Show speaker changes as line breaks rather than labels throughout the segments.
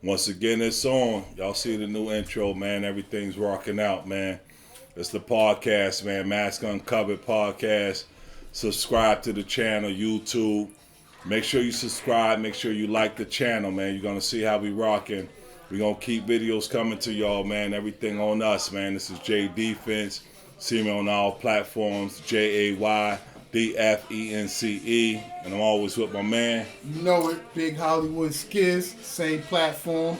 Once again, it's on. Y'all see the new intro, man. Everything's rocking out, man. It's the podcast, man. Mask Uncovered Podcast. Subscribe to the channel, YouTube. Make sure you subscribe. Make sure you like the channel, man. You're going to see how we rocking. We're going to keep videos coming to y'all, man. Everything on us, man. This is Jay Defense. See me on all platforms, JAYDFENCE. And I'm always with my man.
You know it, Big Hollywood Skiz, same platform.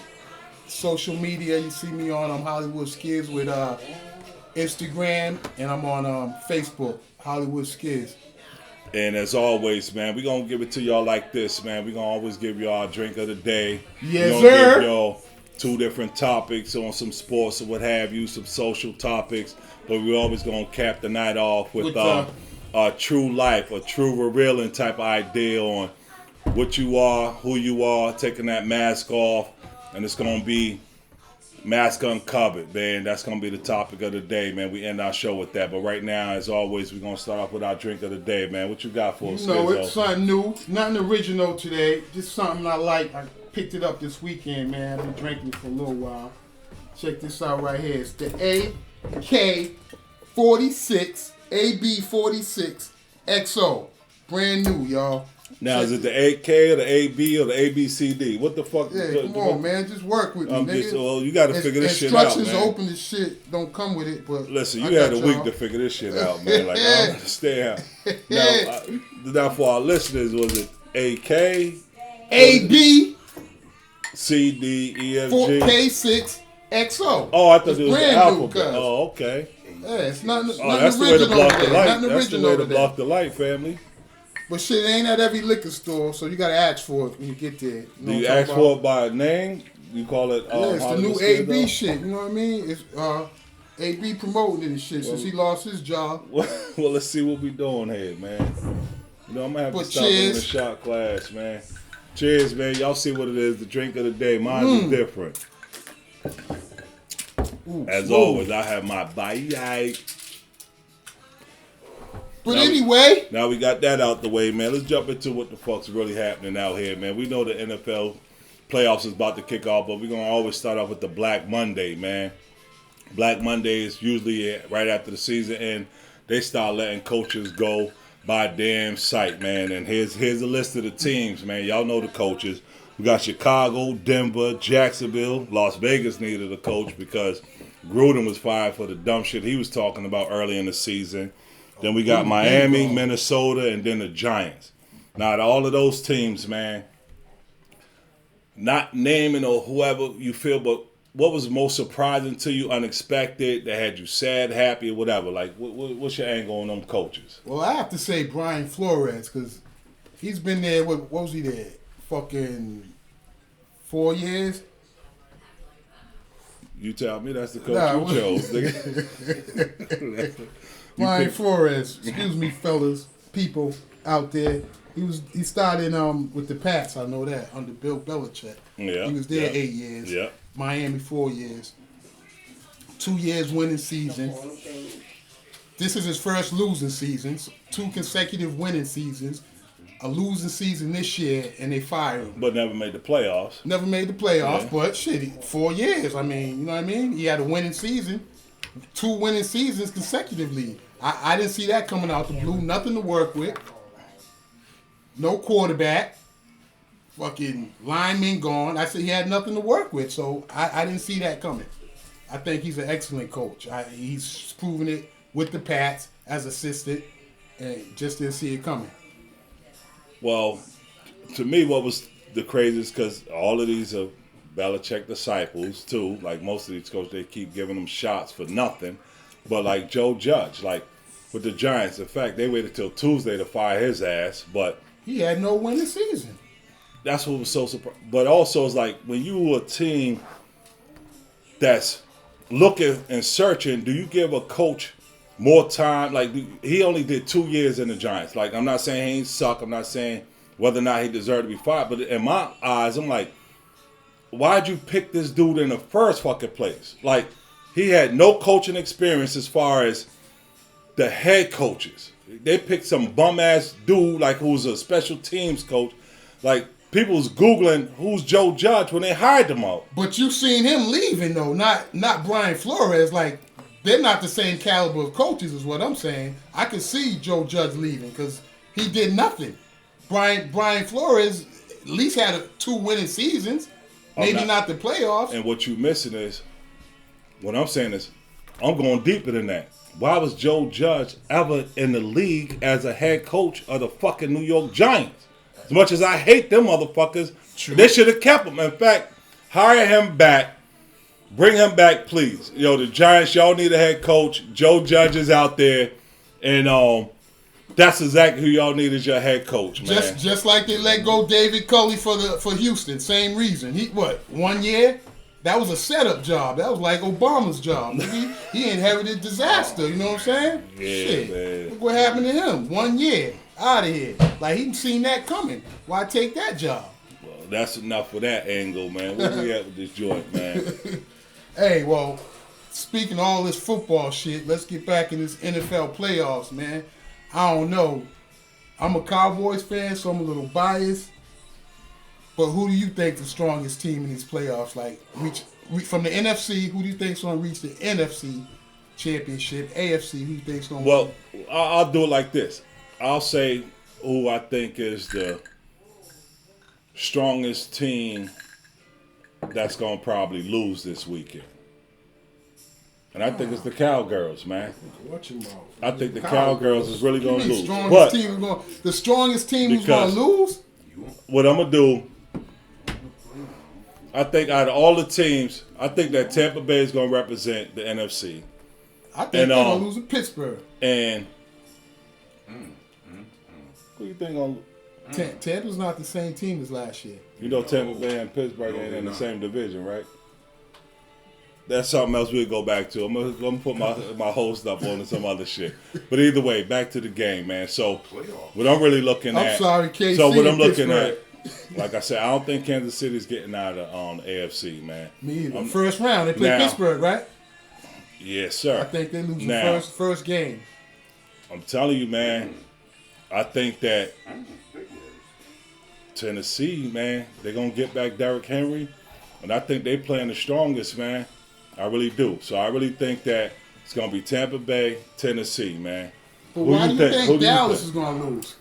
Social media, you see me on Hollywood Skiz with Instagram, and I'm on Facebook, Hollywood Skiz.
And as always, man, we're going to give it to y'all like this, man. We're going to always give y'all a drink of the day.
Yes,
we're gonna
sir.
give y'all two different topics on some sports or what have you, some social topics. But we're always going to cap the night off with a true life, a true revealing type of idea on what you are, who you are, taking that mask off. And it's going to be Mask Uncovered, man. That's going to be the topic of the day, man. We end our show with that. But right now, as always, we're going to start off with our drink of the day, man. What you got for us,
No,
Skizzo?
it's something new, nothing original today. Just something I like. I picked it up this weekend, man. I've been drinking it for a little while. Check this out right here. It's the AK-46, AB46 XO. Brand new, y'all.
Now,
Check
is it the AK or the AB or the ABCD? What the fuck?
Yeah, come on, man. Just work with me, nigga.
Well, you got to figure this shit out,
Instructions
man.
open this shit don't come with it, but
Listen, you
I
had
got
a week
y'all.
to figure this shit out, man. Like, I don't understand. Now, for our listeners, was it AK,
AB
CD, EFG?
4K6 XO.
Oh, I thought
It's
it was the
brand new,
alphabet.
cuz.
Oh, okay.
Yeah, it's nothing,
Oh,
nothing
that's the way to
original
block
over
the
there.
light.
Nothing
That's the
original
way to
over there.
block the light, family.
But shit ain't at every liquor store, so you gotta ask for it when you get there.
Do you ask for it by name? You call it
Yeah, it's the
Hollywood
new
Skizzo?
AB shit, you know what I mean? It's AB promoting it and shit since he lost his job.
Well, let's see what we doing here, man. You know, I'm gonna have
But
to stop in the
cheers.
shot class, man. Cheers, man. Y'all see what it is, the drink of the day. Mine is different.
Ooh,
As
smooth.
always, I have my bite.
But
Now-
anyway,
Now we got that out the way, man. Let's jump into what the fuck's really happening out here, man. We know the NFL playoffs is about to kick off, but we're going to always start off with the Black Monday, man. Black Monday is usually right after the season end. They start letting coaches go by damn sight, man. And here's a list of the teams, man. Y'all know the coaches. We got Chicago, Denver, Jacksonville. Las Vegas needed a coach because Gruden was fired for the dumb shit he was talking about early in the season. Then we got Miami, Minnesota, and then the Giants. Now, all of those teams, man, not naming or whoever you feel, but what was most surprising to you, unexpected, that had you sad, happy, or whatever? Like, what's your angle on them coaches?
well, I have to say Brian Flores, because he's been there, what was he there? Fucking 4 years?
You tell me that's the coach
Nah,
you chose, nigga.
Brian
picked-
Flores, excuse me, fellas, people out there. He started with the Pats, I know that, under Bill Belichick.
Yeah,
He was there
yeah,
8 years.
yeah.
Miami 4 years. 2 years winning season. This is his first losing season. 2 consecutive winning seasons. A losing season this year, and they fired him.
But never made the playoffs.
Never made the playoffs,
Yeah.
but shit, 4 years. I mean, you know what I mean? He had a winning season. 2 winning seasons consecutively. I didn't see that coming out the blue. Nothing to work with. No quarterback. Fucking lineman gone. I said he had nothing to work with, so I didn't see that coming. I think he's an excellent coach. He's proven it with the Pats as assistant, and just didn't see it coming.
Well, to me, what was the craziest, because all of these are Belichick disciples, too. Like, most of these coaches, they keep giving them shots for nothing. But, like, Joe Judge, like, with the Giants, in fact, they waited till Tuesday to fire his ass. But
He had no winning season.
that's what was so surprising. But also, it's like, when you a team that's looking and searching, do you give a coach more time? Like, he only did 2 years in the Giants. Like, I'm not saying he ain't suck. I'm not saying whether or not he deserved to be fired. But in my eyes, I'm like, why'd you pick this dude in the first fucking place? Like, he had no coaching experience as far as the head coaches. They picked some bum ass dude like who's a special teams coach. Like, people was Googling who's Joe Judge when they hired them out.
But you seen him leaving though, not Brian Flores. Like they're not the same caliber of coaches, is what I'm saying. I could see Joe Judge leaving because he did nothing. Brian Flores at least had 2 winning seasons, maybe not the playoffs.
And what you missing is, what I'm saying is, I'm going deeper than that. Why was Joe Judge ever in the league as a head coach of the fucking New York Giants? As much as I hate them motherfuckers, they should have kept him. In fact, hire him back. Bring him back, please. The Giants, y'all need a head coach. Joe Judge is out there. And that's exactly who y'all need as your head coach, man.
Just like they let go David Culley for Houston. Same reason. 1 year? That was a setup job. That was like Obama's job. He inherited disaster. You know what I'm saying?
Yeah,
Shit.
man.
Look what happened to him. 1 year. Out of here. Like, he seen that coming. Why take that job?
Well, that's enough for that angle, man. Where we at with this joint, man?
Hey, well, speaking of all this football shit, let's get back in this NFL playoffs, man. I don't know. I'm a Cowboys fan, so I'm a little biased. But who do you think the strongest team in these playoffs? Like, reach from the NFC, who do you think's going to reach the NFC championship? AFC, who do you think's going to
Well, I'll do it like this. I'll say who I think is the strongest team that's going to probably lose this weekend. And I think it's the Cowgirls, man.
Watch your mouth.
I think the Cowgirls is really going to lose.
The strongest team is going to lose?
What I'm going to do, I think out of all the teams, I think that Tampa Bay is going to represent the NFC.
I think they're going to lose to Pittsburgh.
And who you think going to
Tampa's not the same team as last year.
You know Tampa Bay and Pittsburgh ain't in the same division, right? That's something else we'll go back to. I'm gonna put my host up on some other shit. But either way, back to the game, man. So what I'm really looking at.
I'm sorry, KC.
So what I'm looking at, like I said, I don't think Kansas City's getting out of AFC, man.
Me either. First round, they play Pittsburgh, right?
Yes, sir.
I think they lose the first game.
I'm telling you, man. I think that Tennessee, man, they're gonna get back Derrick Henry, and I think they playing the strongest, man. I really do. So I really think that it's gonna be Tampa Bay, Tennessee, man.
But why do you think Dallas is gonna lose?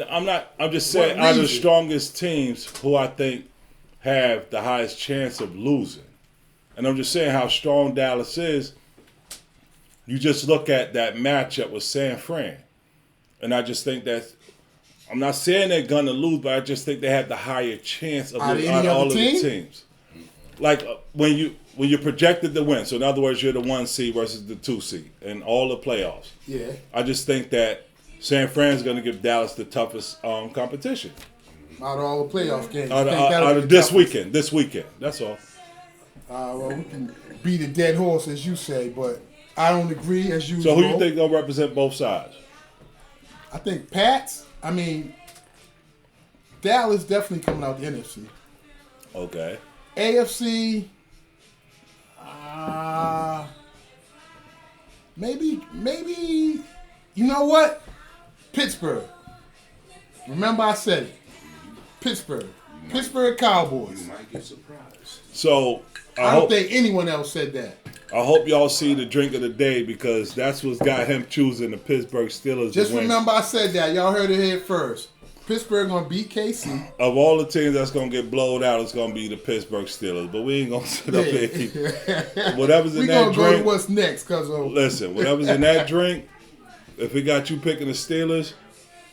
I'm not. I'm just saying out of the strongest teams, who I think have the highest chance of losing, and I'm just saying how strong Dallas is. You just look at that matchup with San Fran, and I just think that. I'm not saying they're gonna lose, but I just think they have the higher chance of losing out of all of the teams. Like when you're projected to win. So in other words, you're the 1 seed versus the 2 seed in all the playoffs.
Yeah.
I just think that San Fran's going to give Dallas the toughest competition.
Out of all the playoff games.
Out of this weekend. This weekend. That's all.
Well, we can beat a dead horse, as you say, but I don't agree, as usual.
So who you think going to represent both sides?
I think Pats. I mean, Dallas definitely coming out the NFC.
Okay.
AFC, maybe, you know what? Pittsburgh. Remember I said it. Pittsburgh Cowboys.
You might get surprised.
So
I don't think anyone else said that.
I hope y'all see the drink of the day because that's what's got him choosing the Pittsburgh Steelers.
Just
to win.
remember I said that. Y'all heard it here first. Pittsburgh gonna beat KC.
Of all the teams that's gonna get blowed out, it's gonna be the Pittsburgh Steelers. But we ain't gonna sit up here. Whatever's in that drink. We gonna go to
what's next, cuz.
Listen, whatever's in that drink. If it got you picking the Steelers,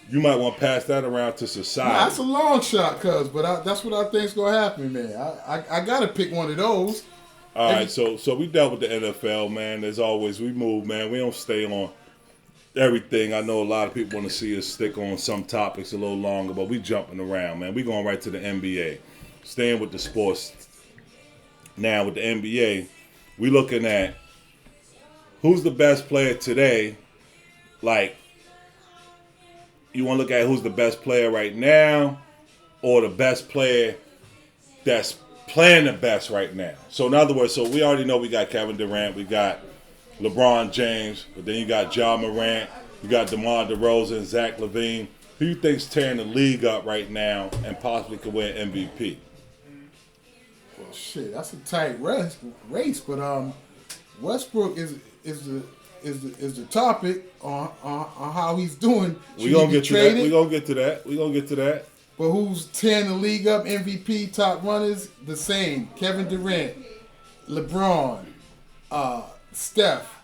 you might want to pass that around to society.
Nah, that's a long shot, cuz. But that's what I think's gonna happen, man. I gotta pick one of those.
All right, so we dealt with the NFL, man. As always, we move, man. We don't stay on everything. I know a lot of people want to see us stick on some topics a little longer, but we jumping around, man. We going right to the NBA. Staying with the sports. Now, with the NBA, we looking at who's the best player today. Like, you want to look at who's the best player right now or the best player that's playing the best right now. So in other words, so we already know we got Kevin Durant, we got LeBron James, but then you got Ja Morant, you got DeMar DeRozan, Zach LaVine. who you think's tearing the league up right now and possibly could win MVP?
Well, shit, that's a tight race, but Westbrook is the topic on how he's doing.
We're gonna get to that. We're gonna get to that.
But who's tearing the league up? MVP, top runners, the same. Kevin Durant, LeBron, Steph,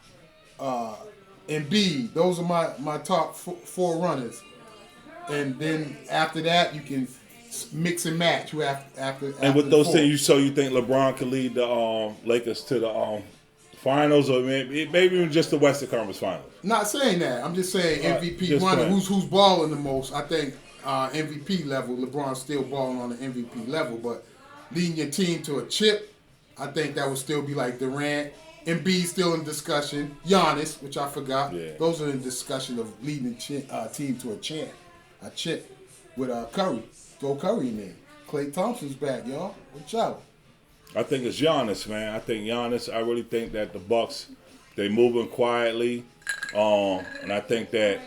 Embiid. Those are my top four runners. And then after that, you can mix and match. After
and with those things, you think LeBron could lead the Lakers to the finals, or maybe even just the Western Conference Finals?
Not saying that. I'm just saying MVP runner. Who's balling the most? I think MVP level. LeBron's still balling on the MVP level, but leading your team to a chip, I think that would still be like Durant. Embiid still in discussion. Giannis, which I forgot. Yeah. Those are in discussion of leading team to a chip with Curry. Throw Curry in there. Klay Thompson's back, y'all. Watch out.
I think it's Giannis, man. I really think that the Bucks, they moving quietly, and I think that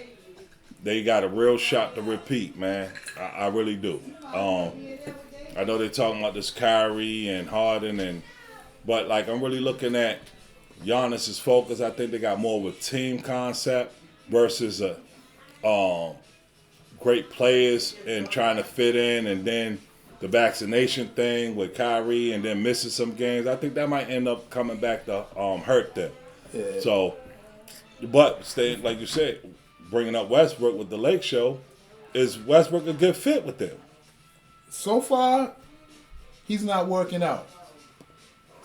they got a real shot to repeat, man. I really do. I know they're talking about this Kyrie and Harden, but like I'm really looking at Giannis's focus. I think they got more of a team concept versus great players and trying to fit in, and then the vaccination thing with Kyrie and then missing some games. I think that might end up coming back to hurt them. Yeah. So, but staying, like you said, bringing up Westbrook with the Lake Show, is Westbrook a good fit with them?
So far, he's not working out.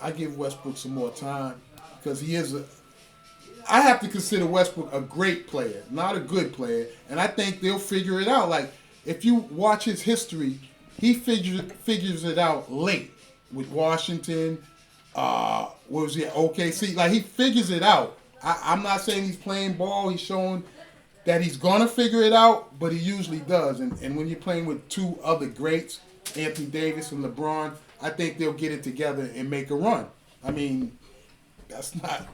I give Westbrook some more time because he is I have to consider Westbrook a great player, not a good player, and I think they'll figure it out. Like, if you watch his history, he figures it out late with Washington. What was he at OKC? Like, he figures it out. I'm not saying he's playing ball. He's showing that he's gonna figure it out, but he usually does. And when you're playing with two other greats, Anthony Davis and LeBron, I think they'll get it together and make a run. I mean, that's not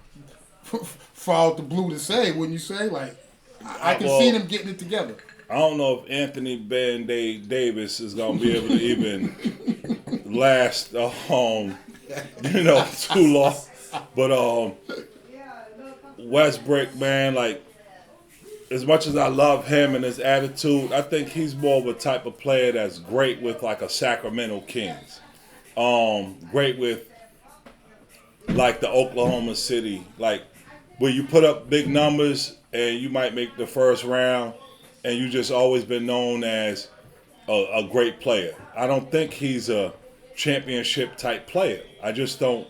far out the blue to say, wouldn't you say? Like, I can see them getting it together.
I don't know if Anthony Band-Aid Davis is gonna be able to even last, too long. But Westbrook, man, like, as much as I love him and his attitude, I think he's more of a type of player that's great with like a Sacramento Kings, great with like the Oklahoma City, like where you put up big numbers and you might make the first round, and you just always been known as a great player. I don't think he's a championship type player. I don't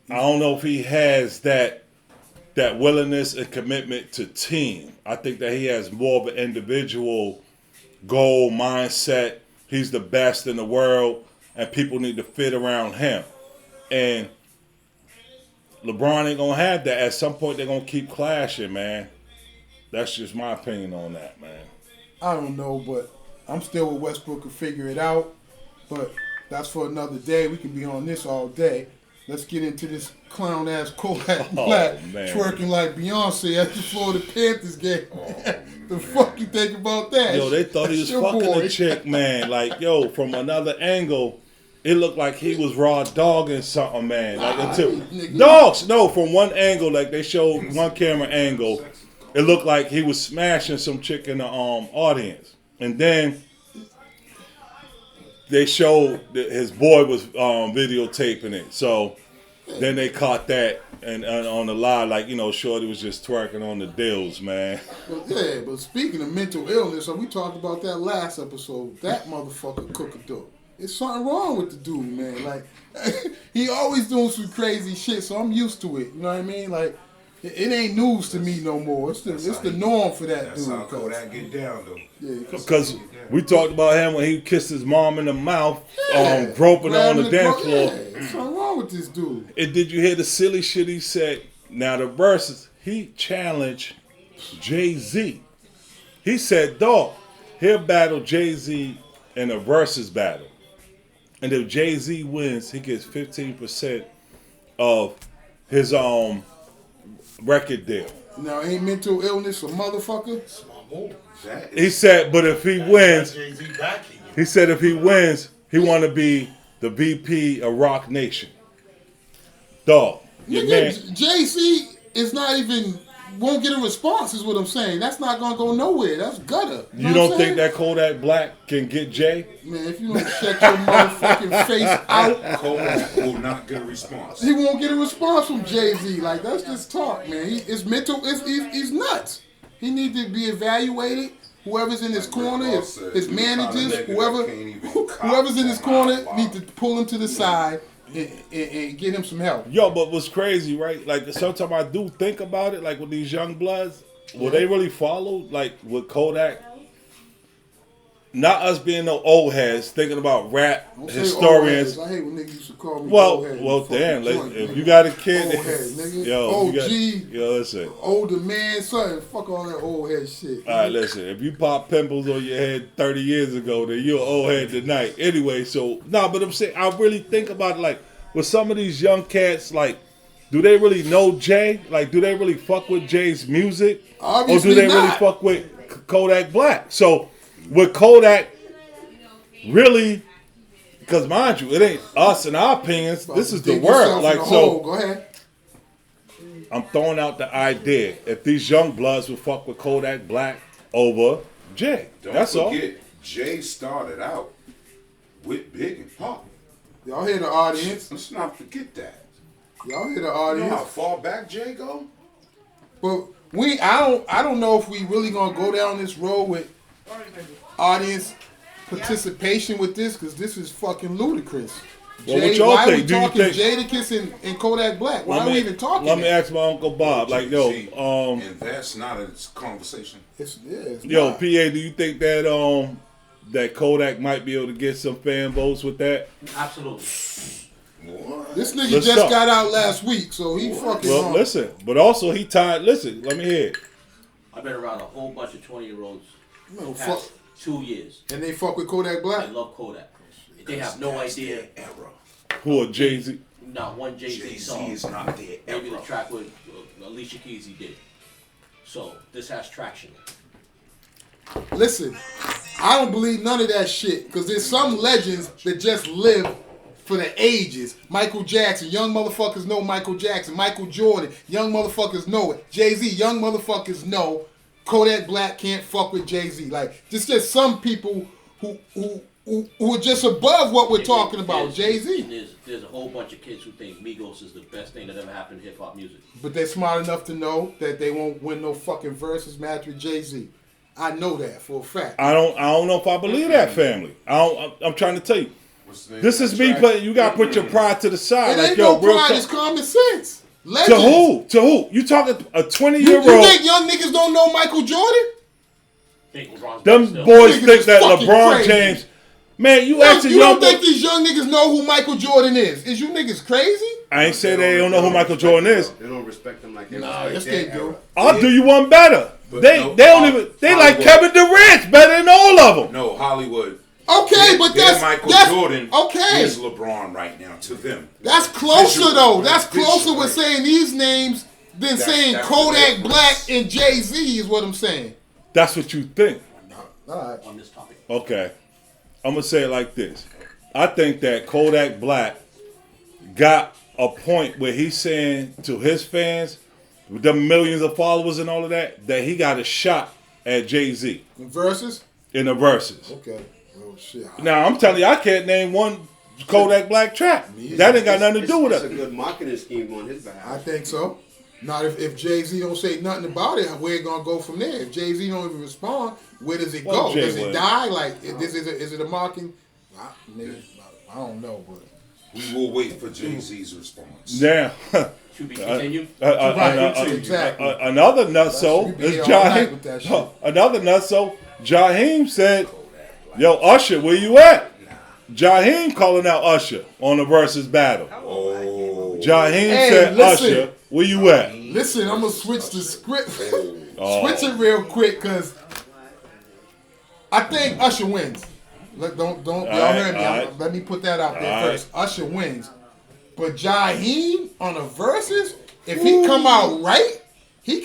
know if he has that willingness and commitment to team. I think that he has more of an individual goal mindset. He's the best in the world, and people need to fit around him. And LeBron ain't gonna have that. At some point, they're gonna keep clashing, man. That's just my opinion on that, man.
I don't know, but I'm still with Westbrook to figure it out. But that's for another day. We can be on this all day. Let's get into this clown-ass Kodak Black twerking like Beyonce at the Florida Panthers game. The fuck you think about that?
Yo, they thought he was fucking a chick, man. Like, yo, from another angle, it looked like he was raw dogging something, man. Like, from one angle, like they showed one camera angle, it looked like he was smashing some chick in the audience. And then they showed that his boy was videotaping it. So then they caught that and on the live, like, Shorty was just twerking on the dills, man.
But speaking of mental illness, we talked about that last episode. That motherfucker cook a dope. There's something wrong with the dude, man. Like, he always doing some crazy shit, so I'm used to it. You know what I mean? Like, it ain't news to me no more. It's the norm for that dude.
That's how Kodak get down, though.
Yeah,
because we talked about him when he kissed his mom in the mouth, groping on the dance floor.
Yeah, there's something wrong with this dude.
And did you hear the silly shit he said? Now the verses, he challenged Jay-Z. He said, dog, he'll battle Jay-Z in a versus battle. And if Jay-Z wins, he gets 15% of his record deal.
Now, ain't mental illness a motherfucker?
Oh, that
He
is
said, but if he wins,
Jay-Z backing him.
he said if he wins, he want to be the VP of Rock Nation. Dog, your man.
Nigga, Jay-Z is not even won't get a response. Is what I'm saying. That's not gonna go nowhere. That's gutter.
You
know
don't
what I'm
think
saying?
that Kodak Black can get Jay?
Man, if you don't shut your motherfucking face out,
Kodak will not get a response.
he won't get a response from Jay-Z. Like, that's just talk, man. It's mental. He's nuts. He needs to be evaluated. Whoever's in his corner, his managers, whoever's in his corner, need to pull him to the side and get him some help.
Yo, but what's crazy, right? Like, sometimes I do think about it, like with these young bloods, will they really follow, like, with Kodak? Not us being no old heads, thinking about rap
Don't say
historians.
old heads. I hate when niggas used to call me
Well,
old head.
well,
Fucking
damn.
joint,
If
nigga.
you got a kid,
Old head, nigga.
yo,
OG.
listen.
Older man, son. Fuck all that old head shit.
All right, listen. If you pop pimples on your head 30 years ago, then you're an old head tonight. Anyway, so but I'm saying I really think about it, like with some of these young cats, like, do they really know Jay? Like, do they really fuck with Jay's music,
Obviously
or do they really
not.
fuck with Kodak Black? So with Kodak, really, because mind you, it ain't us and our opinions. This is the
Dig yourself
world.
in
Like,
the
so
hole. Go ahead.
I'm throwing out the idea if these young bloods would fuck with Kodak Black over Jay.
Don't
That's all.
forget, Jay started out with Big and Pop.
Y'all hear the audience.
Let's not forget that.
Y'all hear the
You know
audience.
how far back Jay go?
But I don't know if we really gonna go down this road with audience participation with this, because this is fucking ludicrous.
Well, what y'all
why
think?
are we
Do you
talking
think-
Jadakiss and Kodak Black? Why
Let
are we
me-
even talking
Let me
that?
ask my Uncle Bob. Like,
See,
yo,
and that's not a conversation.
It's
yo,
not.
PA, do you think that that Kodak might be able to get some fan votes with that?
Absolutely.
What?
This nigga
Let's
just
talk.
got out last week, so he fucking
Well, listen, but also he tied. Listen, let me hear it.
I've been around a whole bunch of 20-year-olds
No,
the past 2 years.
and they fuck with Kodak
They
Black.
love Kodak. They have no
That's
idea.
their era.
Who are Jay-Z?
Not one Jay-Z
Jay-Z
song.
is not their
Maybe the
era.
track with Alicia Keys he did. So this has traction.
Listen, I don't believe none of that shit, because there's some legends that just live for the ages. Michael Jackson, young motherfuckers know Michael Jackson. Michael Jordan, young motherfuckers know it. Jay-Z, young motherfuckers know Kodak Black can't fuck with Jay-Z. Like, just some people who are just above what we're talking about. Jay-Z.
There's a whole bunch of kids who think Migos is the best thing that ever happened in hip hop music.
But they're smart enough to know that they won't win no fucking versus match with Jay-Z. I know that for a fact.
I don't know if I believe that family. I'm trying to tell you.
What's the name
This
of
is
that
me
track?
putting. You gotta put your pride to the side.
It
Like,
ain't
yo,
no
real
pride,
talk.
it's common sense.
To
Legends.
who? To who? You talking a
You
20-year-old?
think young niggas don't know Michael Jordan?
Think LeBron's
Them
still.
boys
Niggas
think
is
that
fucking
LeBron
crazy.
James. Man, you
You
asking
don't
young
think
boys.
these young niggas know who Michael Jordan is? Is you niggas crazy?
I ain't say they don't know who Michael Jordan is.
They don't respect him like they
Nah,
respect
yes
their
they do.
era.
I'll do you one better.
But
They
no,
don't even. They like
Hollywood.
Kevin Durant better than all of them.
No, Hollywood.
Okay, but
They're
that's
Michael
that's
Jordan.
okay.
Is LeBron right now to them?
That's closer
Visual,
though.
right?
That's closer
Visual,
with
right?
saying these names than saying
that's
Kodak
the difference.
Black and Jay-Z is what I'm saying.
That's what you think.
All right.
on this topic.
Okay. I'm gonna say it like this. I think that Kodak Black got a point where he's saying to his fans, with the millions of followers and all of that he got a shot at Jay-Z
Versus?
in the verses.
Okay. Oh shit.
Now I'm telling you, I can't name one Kodak Black track. That ain't got nothing to do with
It's a
it.
good marketing scheme on his
I
behalf.
think so. Not if Jay-Z don't say nothing about it, where it gonna go from there? If Jay-Z don't even respond, where does it
Well,
go?
Jay
Does it
would.
die? Like, is it a mocking? I don't know, but
We will wait for Jay-Z's response.
Now,
To be continued.
exactly.
another nutso
We be
is
here all night with that
Jaheim.
shit.
Another nutso, Jaheim said, "Yo, Usher, where you at?" Jaheim calling out Usher on the versus battle.
Oh,
Jaheim
Hey,
said,
listen.
"Usher, where you at?"
Listen, I'm gonna switch the script.
Oh.
Switch it real quick, cause I think Usher wins. Look, don't y'all
right,
heard me.
all right.
Let me put that out there
All right.
first. Usher wins, but Jaheim on the verses, if he come out right, he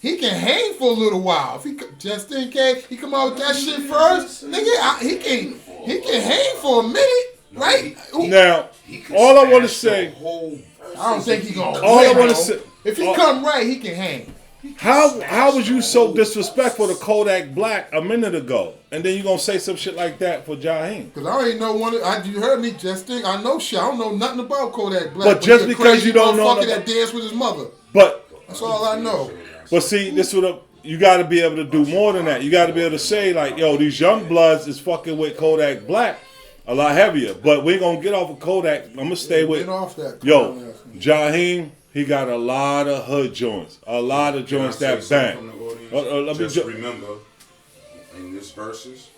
he can hang for a little while. If he just in case he come out with that shit first, nigga, he can hang for a minute, right?
Now,
He could
all I want to
smash
say,
the whole
I don't think he gonna.
All I
win,
wanna
though.
say-
if he come right, he can hang.
how was you so disrespectful to Kodak Black a minute ago, and then you gonna say some shit like that for Jaheim?
Cause I already know you heard me just think. I know shit. I don't know nothing about Kodak Black.
But just
he a
because
crazy
you don't know
motherfucker
about-
that danced with his mother.
But
That's all I know.
see, this would you got to be able to do more than that. You got to be able to say like, yo, these young bloods is fucking with Kodak Black a lot heavier. But we ain't gonna get off of Kodak. I'm gonna stay with
Get off that.
yo, Jaheim. He got a lot of hood joints, a lot of joints
Can I
that
say
bang.
something from the audience?
Let me
Just remember, in this verses,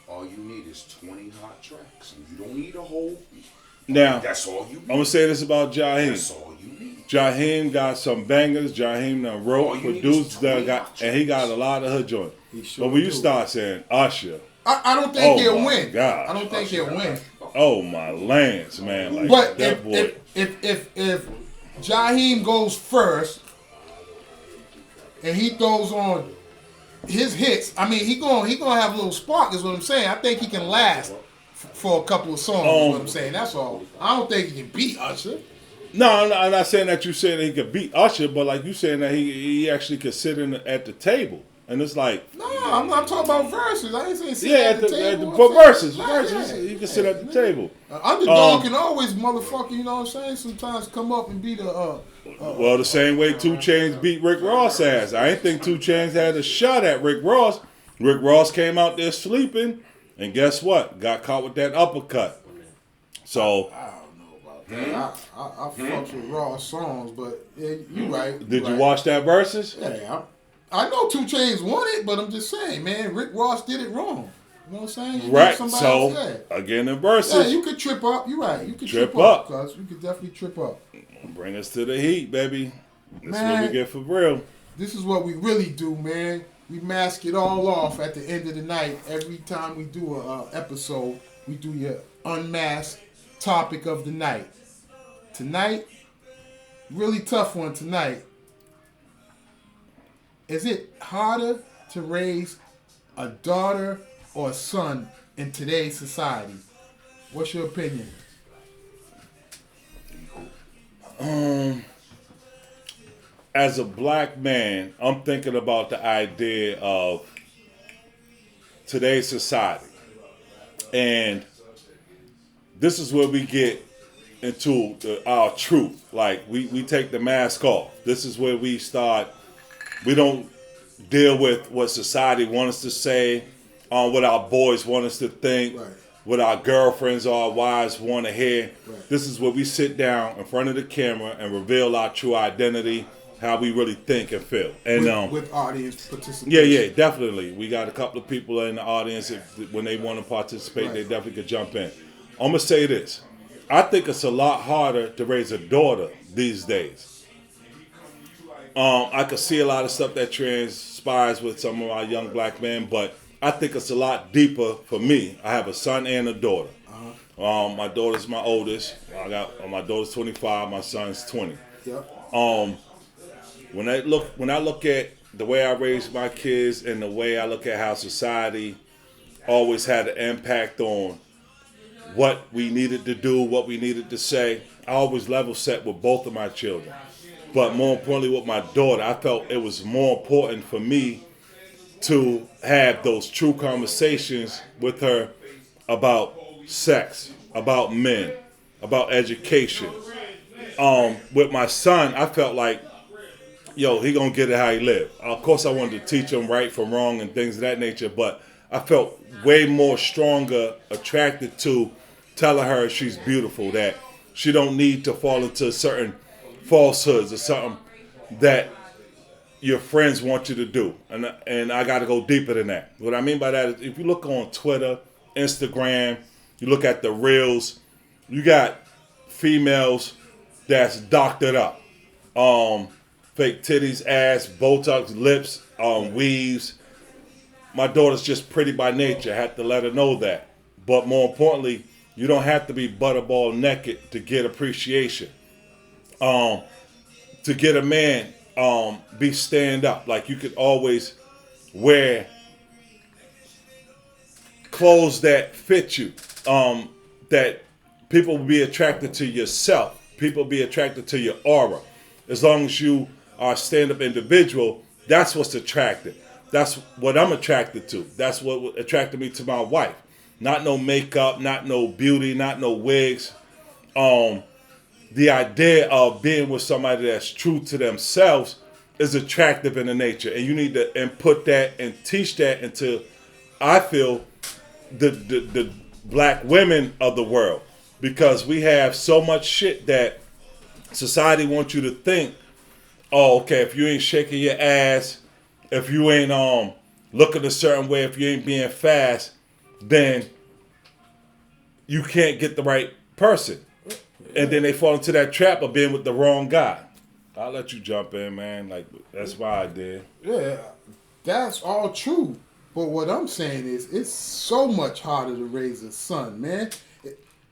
all you need is 20 hot tracks. And you don't need a whole.
Now,
That's all you need.
I'm gonna say this about Jaheim.
That's all you need.
Jaheim got some bangers. Jaheim done
All
wrote,
you need
produced,
is
done
20
got, and he got a lot of hood joints.
sure
But when you
do.
start saying Usher,
I don't think
Oh
he'll
my
win.
God.
I don't think he'll win.
oh my Lance, man, like
But
that boy.
if Jaheim goes first and he throws on his hits, I mean he gonna have a little spark. Is what I'm saying. I think he can last for a couple of songs. Is what I'm saying. That's all. I don't think he can beat Usher.
No, I'm not saying that you saying that he could beat Usher, but like you saying that he actually could sit at the table, and it's like
No, I'm not talking about verses. I ain't saying sit
yeah,
at
at
the
the
table.
for
I'm
verses,
saying-
verses,
Yeah.
he can sit at the table.
Underdog can always motherfucker. You know what I'm saying? Sometimes come up and be the.
Well, the same way 2 Chainz beat Rick Ross ass. I ain't think 2 Chainz had a shot at Rick Ross. Rick Ross came out there sleeping, and guess what? Got caught with that uppercut. So,
I don't know about that. I fucks with raw songs, but yeah, you right.
did you
right.
watch that versus?
Yeah, I know 2 Chainz won it, but I'm just saying, man, Rick Ross did it wrong. You know what I'm saying? He
Right.
did somebody
So,
else,
again, in
yeah,
versus,
you could trip up. You're right. You could
Trip
trip
up.
cuz you could definitely trip up.
bring us to the heat, baby. That's what
Man.
we get for real.
This is what we really do, man. We mask it all off at the end of the night. Every time we do a episode, we do your unmasked topic of the night. Tonight, really tough one tonight. Is it harder to raise a daughter or a son in today's society? What's your opinion?
As a black man, I'm thinking about the idea of today's society. And this is where we get into our truth. Like, we take the mask off. This is where we start. We don't deal with what society wants us to say, what our boys want us to think,
Right.
what our girlfriends or our wives want to hear.
Right.
This is where we sit down in front of the camera and reveal our true identity, how we really think and feel. And
With audience participation.
yeah, definitely. We got a couple of people in the audience. When they want to participate,
Right.
they definitely could jump in. I'm going to say this. I think it's a lot harder to raise a daughter these days. I could see a lot of stuff that transpires with some of our young black men, but I think it's a lot deeper for me. I have a son and a daughter. My daughter's my oldest. My daughter's 25. My son's 20.
Yep.
When I look at the way I raised my kids and the way I look at how society always had an impact on what we needed to do, what we needed to say, I always level set with both of my children. But more importantly with my daughter, I felt it was more important for me to have those true conversations with her about sex, about men, about education. With my son, I felt like, yo, he gonna get it how he live. Of course, I wanted to teach him right from wrong and things of that nature, but I felt way more stronger attracted to telling her she's beautiful, that she don't need to fall into certain falsehoods or something that your friends want you to do. And I got to go deeper than that. What I mean by that is if you look on Twitter, Instagram, you look at the reels, you got females that's doctored up. Fake titties, ass, Botox, lips, weaves. My daughter's just pretty by nature. I had to let her know that. But more importantly, you don't have to be butterball naked to get appreciation. To get a man, be stand up. Like you could always wear clothes that fit you. That people will be attracted to yourself. People be attracted to your aura. As long as you are a stand-up individual, that's what's attractive. That's what I'm attracted to. That's what attracted me to my wife. Not no makeup, not no beauty, not no wigs. The idea of being with somebody that's true to themselves is attractive in the nature, and you need to input that and teach that into, I feel, the black women of the world, because we have so much shit that society wants you to think. Oh, okay, if you ain't shaking your ass, if you ain't looking a certain way, if you ain't being fast, then you can't get the right person. And then they fall into that trap of being with the wrong guy. I'll let you jump in, man. Like, that's why I did.
Yeah, that's all true. But what I'm saying is, it's so much harder to raise a son, man.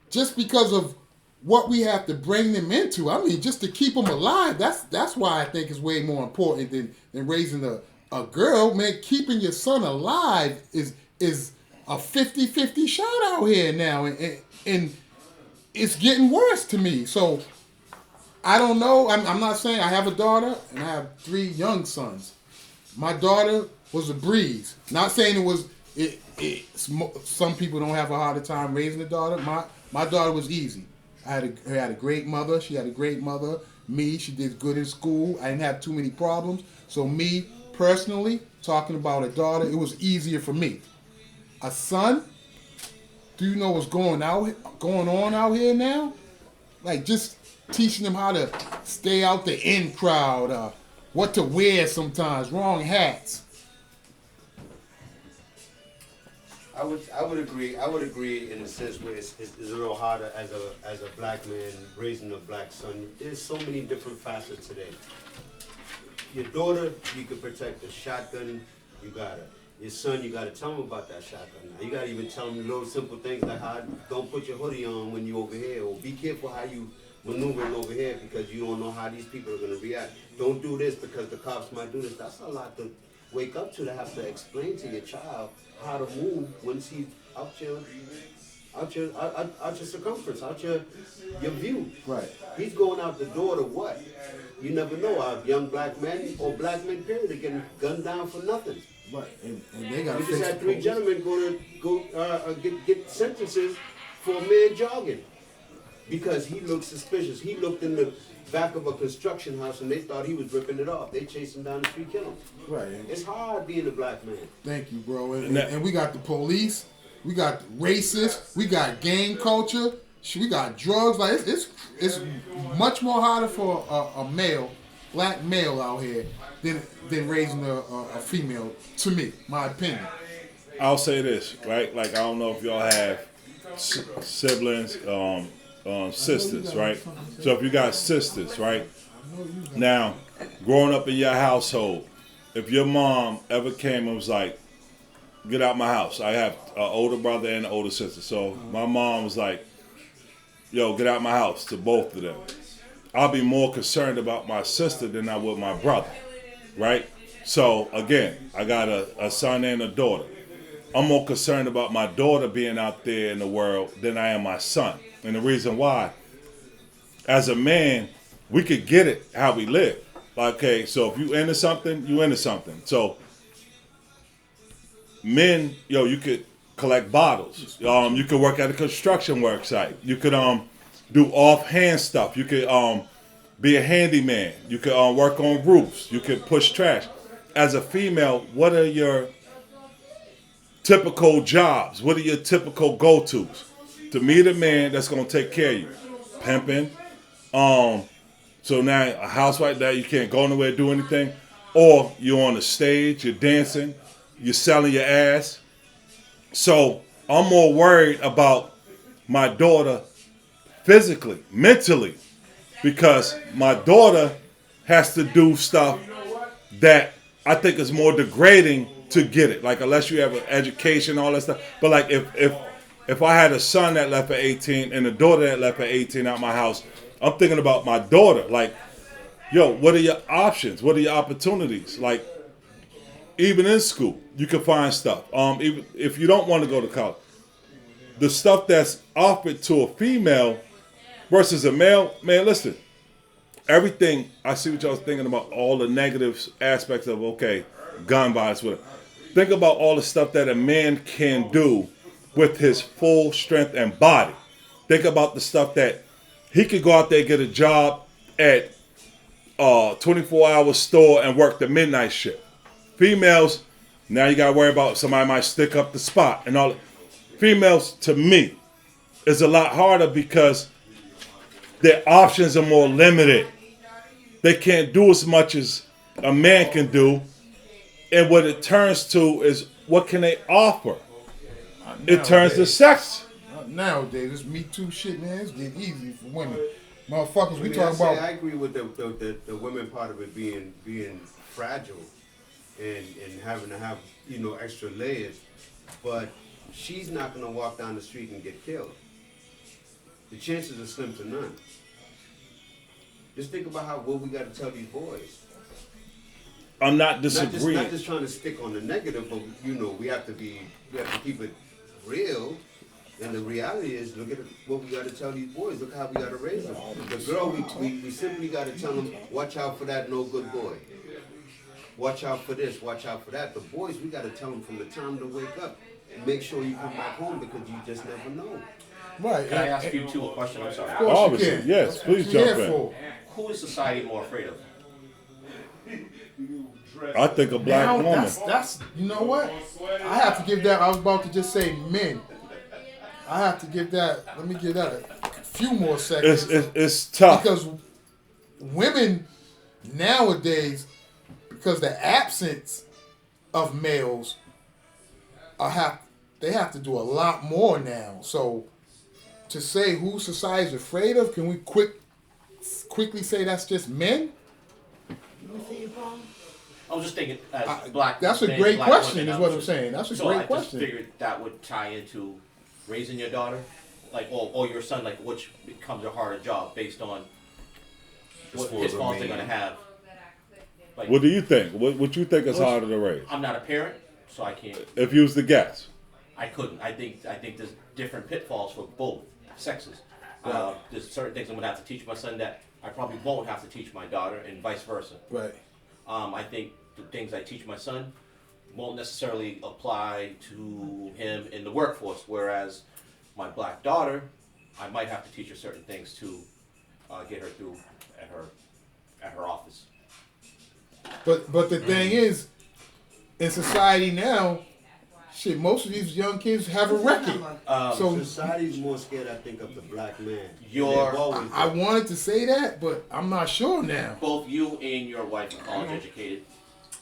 Just because of what we have to bring them into. I mean, just to keep them alive. That's why I think it's way more important than raising a girl, man. Keeping your son alive is a 50-50 shot out here now, and it's getting worse to me. So I don't know. I'm not saying I have a daughter and I have 3 young sons. My daughter was a breeze. Not saying it was. Some people don't have a harder time raising a daughter. My daughter was easy. I had a great mother. She had a great mother. Me, she did good in school. I didn't have too many problems. So me personally, talking about a daughter, it was easier for me. A son. Do you know what's going on out here now? Like, just teaching them how to stay out the in crowd, what to wear sometimes, wrong hats.
I would agree. I would agree in a sense where it's a little harder as a black man raising a black son. There's so many different facets today. Your daughter, you can protect a shotgun. You gotta. Your son, you gotta tell him about that shotgun. Now, you gotta even tell him little simple things like how don't put your hoodie on when you over here, or be careful how you maneuvering over here because you don't know how these people are gonna react. Don't do this because the cops might do this. That's a lot to wake up to have to explain to your child how to move when he's out your circumference, out your view.
Right.
He's going out the door to what? You never know. Our young black men or black men period are getting gunned down for nothing.
Right, and they got.
We just had 3 gentlemen get sentences for a man jogging because he looked suspicious. He looked in the back of a construction house and they thought he was ripping it off. They chased him down the street, killed him.
Right.
It's hard being a black man.
Thank you, bro. And we got the police, we got racists, we got gang culture, we got drugs. Like it's much more harder for a male, black male out here than raising a female. To me, my opinion.
I'll say this, right? Like, I don't know if y'all have siblings, sisters, right? So if you got sisters, right? Now, growing up in your household, if your mom ever came and was like, get out my house. I have an older brother and an older sister. So my mom was like, yo, get out my house, to both of them. I'll be more concerned about my sister than I would my brother, right? So again, I got a son and a daughter. I'm more concerned about my daughter being out there in the world than I am my son. And the reason why, as a man, we could get it how we live. Okay, so if you into something, you into something. So men, you could collect bottles. You could work at a construction work site. You could do offhand stuff. You could be a handyman. You could work on roofs. You could push trash. As a female, what are your typical jobs? What are your typical go-tos? To meet a man that's gonna take care of you, pimping. So now a house like that, you can't go nowhere, do anything, or you're on the stage, you're dancing, you're selling your ass. So I'm more worried about my daughter physically, mentally, because my daughter has to do stuff that I think is more degrading to get it. Like, unless you have an education, all that stuff. But like, if I had a son that left at 18 and a daughter that left at 18 out my house, I'm thinking about my daughter. Like, yo, what are your options? What are your opportunities? Like, even in school, you can find stuff. Even if you don't want to go to college, the stuff that's offered to a female versus a male, man, listen. Everything, I see what y'all thinking about, all the negative aspects of, okay, gun violence, whatever. Think about all the stuff that a man can do with his full strength and body. Think about the stuff that he could go out there and get a job at a 24-hour store and work the midnight shift. Females, now you gotta worry about somebody might stick up the spot and all. Females, to me, is a lot harder because their options are more limited. They can't do as much as a man can do. And what it turns to is, what can they offer? It turns to sex.
Nowadays, this Me Too shit, man, it's getting easy for women. Motherfuckers, we
I
talking about.
I agree with the women part of it being fragile and having to have, you know, extra layers, but she's not gonna walk down the street and get killed. The chances are slim to none. Just think about what we got to tell these boys.
I'm not disagreeing.
Not just trying to stick on the negative, but you know, we have to keep it real. And the reality is, look at what we got to tell these boys. Look how we got to raise them. The girl, we simply got to tell them, watch out for that no good boy. Watch out for this, watch out for that. The boys, we got to tell them from the time to wake up. And make sure you come back home because you just never know.
Right.
Can I ask you two a question? I'm sorry.
Obviously, yes. Please jump in.
Who is society more afraid of?
I think a black
Now,
woman.
that's you know what? I have to give that. I was about to just say men. I have to give that. Let me give that a few more seconds.
It's tough.
Because women nowadays, because the absence of males, they have to do a lot more now. So to say who society's afraid of, can we quickly say that's just men?
I was just thinking, as black.
That's a
men,
great
black
question,
women,
is
I
what
was
I'm
just-
saying. That's a
so
great
I
question.
just figured that would tie into raising your daughter, like, or your son, like, which becomes a harder job based on what
far as
pitfalls
a
they're
man.
gonna have. Like,
What do you think? What you think is harder to raise?
I'm not a parent, so I can't.
If you was the guess.
I couldn't. I think there's different pitfalls for both sexes. There's certain things I'm gonna have to teach my son that I probably won't have to teach my daughter, and vice versa.
Right.
I think the things I teach my son won't necessarily apply to him in the workforce, whereas my black daughter, I might have to teach her certain things to get her through at her office.
But the thing is, in society now, shit, most of these young kids have a record. So
Society's more scared, I think, of the black man.
Your-
They've always
I
been.
wanted to say that, but I'm not sure now.
Both you and your wife are college educated,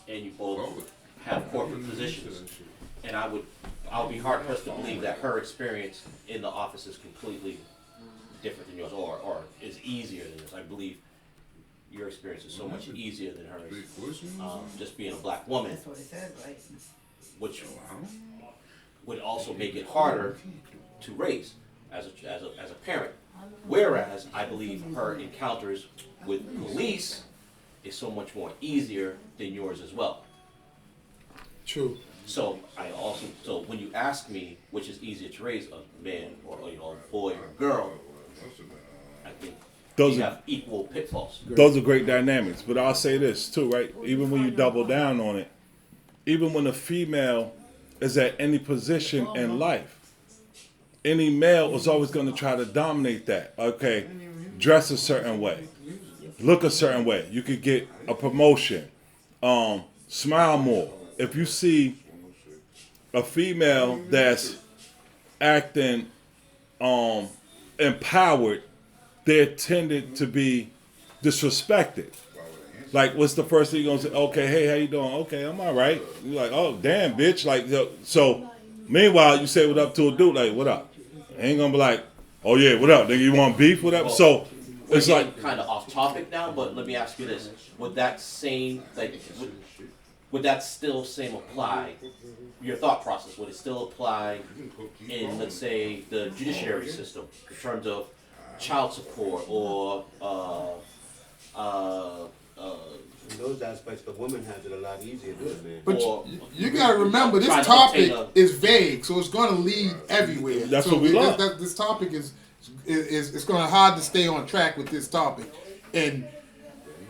and you both have corporate positions. And I'll be hard pressed to believe that her experience in the office is completely different than yours, or is easier than yours. I believe your experience is so much easier than hers. Just being a black woman,
That's what it said, right?
which would also make it harder to raise as a parent. Whereas I believe her encounters with police is so much more easier than yours as well.
True.
So so when you ask me which is easier to raise, a man or a boy or a girl, I think
Those
you
are-
have equal pitfalls.
Those are great dynamics. But I'll say this too, right? Even when you double down on it, even when a female is at any position in life, any male is always going to try to dominate that. Okay, dress a certain way, look a certain way. You could get a promotion, smile more. If you see a female that's acting empowered, they're tended to be disrespected. Like, what's the first thing you're gonna say? Okay, hey, how you doing? Okay, I'm all right. You're like, oh, damn, bitch. Like, so, meanwhile, you say what up to a dude, like, what up? Ain't gonna be like, oh yeah, what up? Nigga, you want beef? What up? So, it's
We're
like,
getting kind of off topic now, but let me ask you this: would that same would that still same apply? Your thought process, would it still apply in, let's say, the judiciary system in terms of child support or
In those aspects, the woman has it a lot easier than the man.
But
Or-
you gotta remember,
Trying
this
to
topic
obtain
is vague, so it's gonna lead everywhere.
That's
so
what we love.
This topic is it's gonna hard to stay on track with this topic, and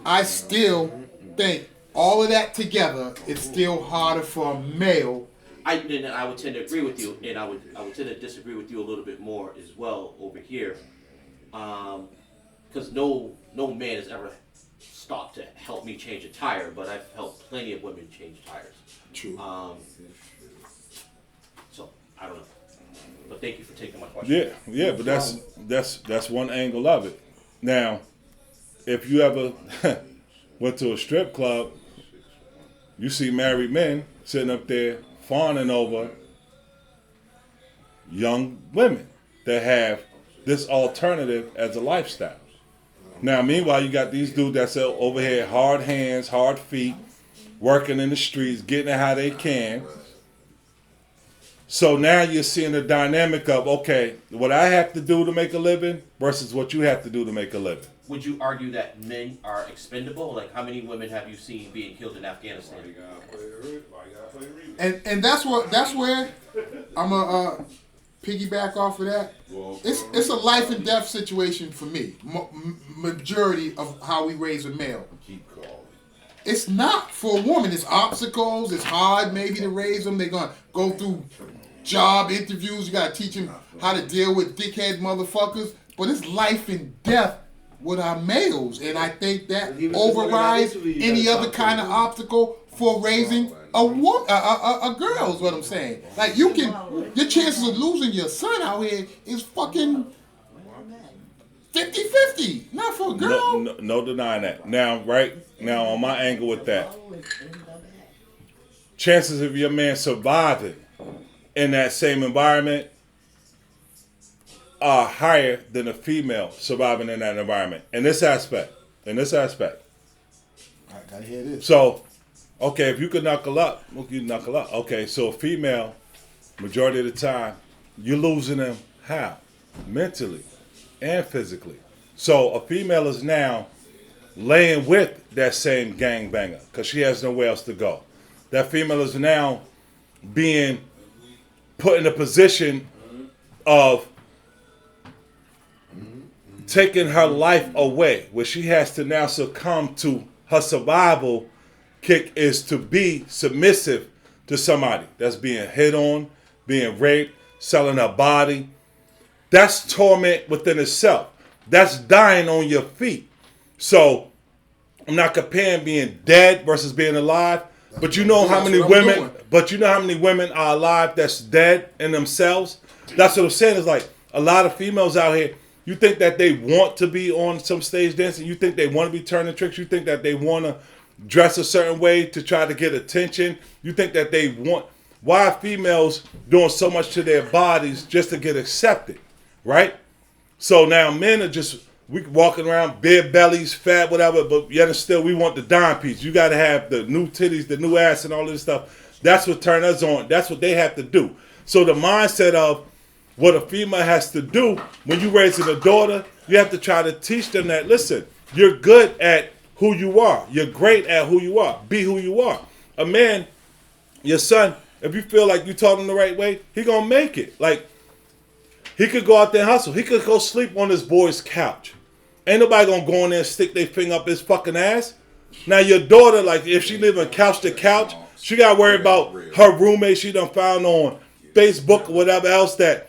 I still think all of that together is still harder for a male.
I would tend to agree with you, and I would tend to disagree with you a little bit more as well over here, because no man has ever stopped to help me change a tire, but I've helped plenty of women change tires.
True.
So I don't know, but thank you for taking my question.
Yeah, but that's one angle of it. Now, if you ever went to a strip club, you see married men sitting up there fawning over young women that have this alternative as a lifestyle. Now, meanwhile, you got these dudes that's over here, hard hands, hard feet, working in the streets, getting it how they can. So now you're seeing the dynamic of, okay, what I have to do to make a living versus what you have to do to make a living.
Would you argue that men are expendable? Like, how many women have you seen being killed in Afghanistan?
And that's where I'm gonna piggyback off of that. It's a life and death situation for me. Majority of how we raise a male. It's not for a woman. It's obstacles. It's hard maybe to raise them. They're gonna go through job interviews. You gotta teach them how to deal with dickhead motherfuckers. But it's life and death with our males, and I think that overrides any other kind of obstacle for raising a woman, a girl. Is what I'm saying. Like your chances of losing your son out here is fucking 50-50. Not for a girl.
No denying that. Now, right now, on my angle with that, chances of your man surviving in that same environment are higher than a female surviving in that environment. In this aspect.
I gotta hear this.
So, okay, if you could knuckle up, you knuckle up. Okay, so a female, majority of the time, you're losing them how? Mentally and physically. So a female is now laying with that same gangbanger because she has nowhere else to go. That female is now being put in a position of taking her life away, where she has to now succumb to her survival kick is to be submissive to somebody that's being hit on, being raped, selling her body. That's torment within itself. That's dying on your feet. So I'm not comparing being dead versus being alive, but you know how many women, are alive that's dead in themselves. That's what I'm saying. Is like a lot of females out here. You think that they want to be on some stage dancing. You think they want to be turning tricks. You think that they want to dress a certain way to try to get attention. You think that they want. Why are females doing so much to their bodies just to get accepted, right? So now men are just walking around bare bellies, fat, whatever, but yet and still we want the dime piece. You got to have the new titties, the new ass, and all this stuff. That's what turn us on. That's what they have to do. So the mindset of what a female has to do when you're raising a daughter, you have to try to teach them that, listen, you're good at who you are. You're great at who you are. Be who you are. A man, your son, if you feel like you taught him the right way, he gonna make it. Like, he could go out there and hustle. He could go sleep on his boy's couch. Ain't nobody gonna go in there and stick their finger up his fucking ass. Now your daughter, like, if she live on couch to couch, she gotta worry about her roommate she done found on Facebook or whatever else that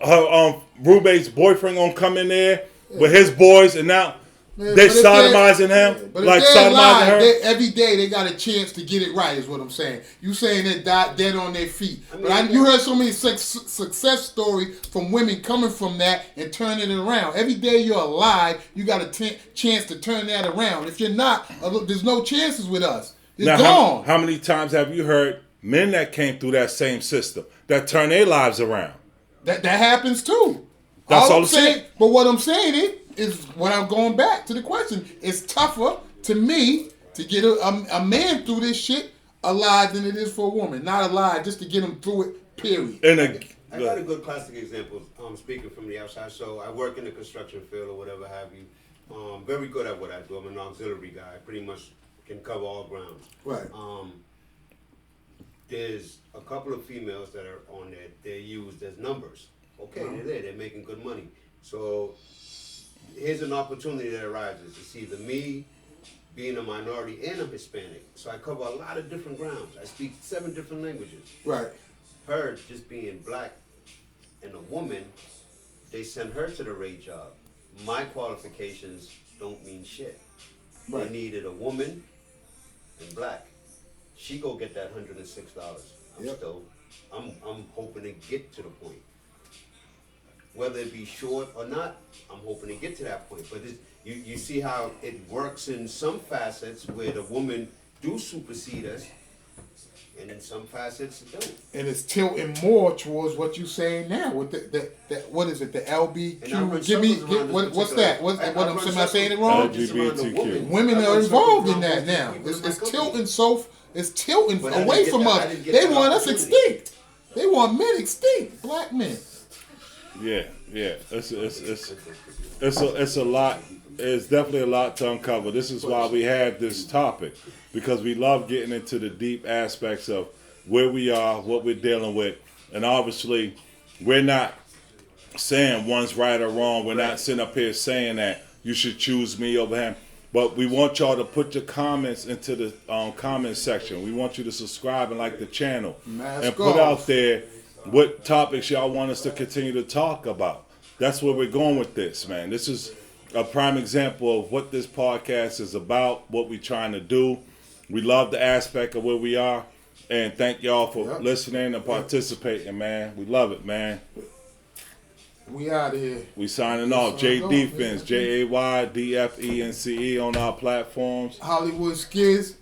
her roommate's boyfriend gonna come in there with his boys, and now they sodomizing him,
but
like
if they're
sodomizing
alive,
her.
every day they got a chance to get it right, is what I'm saying. You saying they died dead on their feet, but you heard so many success stories from women coming from that and turning it around. Every day you're alive, you got a chance to turn that around. If you're not, there's no chances with us. It's
Now,
gone.
how many times have you heard men that came through that same system that turned their lives around?
That happens too.
That's all
I'm
I'm
saying.
saying.
But what I'm saying is when I'm going back to the question, it's tougher to me to get a man through this shit alive than it is for a woman. Not alive, just to get him through it, period.
I got a good classic example. Speaking from the outside, so I work in the construction field or whatever have you, very good at what I do. I'm an auxiliary guy. I pretty much can cover all grounds.
Right.
There's a couple of females that are on there. They're used as numbers. Okay, they're there. They're making good money. So here's an opportunity that arises. It's either me being a minority and I'm Hispanic. So I cover a lot of different grounds. I speak 7 different languages.
Right.
Her just being black and a woman, they send her to the rate job. My qualifications don't mean shit.
Right.
They needed a woman and black. She go get that $106.
Yep.
I'm hoping to get to the point. Whether it be short or not, I'm hoping to get to that point. But you see how it works in some facets where the woman do supersede us, and in some facets it don't.
And it's tilting more towards what you're saying now with the what is it, the
And I run
LBQ? Give me,
circles around this
what's
particular-
that? What
I
am
run
I saying it
circles-
wrong?
just around the
LGBTQ.
Women
I
are
run
involved
circles
in that
around
now.
people in
It's
my company.
tilting it's tilting
But I didn't
away
get
from
that- I
us.
didn't get
They
that
want us
opportunity.
extinct. They want men extinct, black men.
Yeah. It's a lot. It's definitely a lot to uncover. This is why we have this topic, because we love getting into the deep aspects of where we are, what we're dealing with, and obviously, we're not saying one's right or wrong. We're not sitting up here saying that you should choose me over him. But we want y'all to put your comments into the comment section. We want you to subscribe and like the channel.
Mask
and put
off.
out there what topics y'all want us to continue to talk about. That's where we're going with this, man. This is a prime example of what this podcast is about, what we're trying to do. We love the aspect of where we are. And thank y'all for
Yep.
listening and participating, man. We love it, man.
We out of here.
We signing off.
Yes,
J
I know,
Defense,
man.
JAYDFENCE on our platforms.
Hollywood Skids.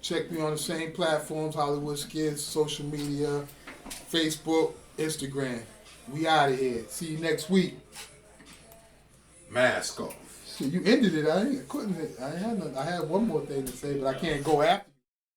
Check me on the same platforms, Hollywood Skids, social media, Facebook, Instagram. We out of here. See you next week.
Mask off.
See, you ended it. I had one more thing to say, but I can't go after.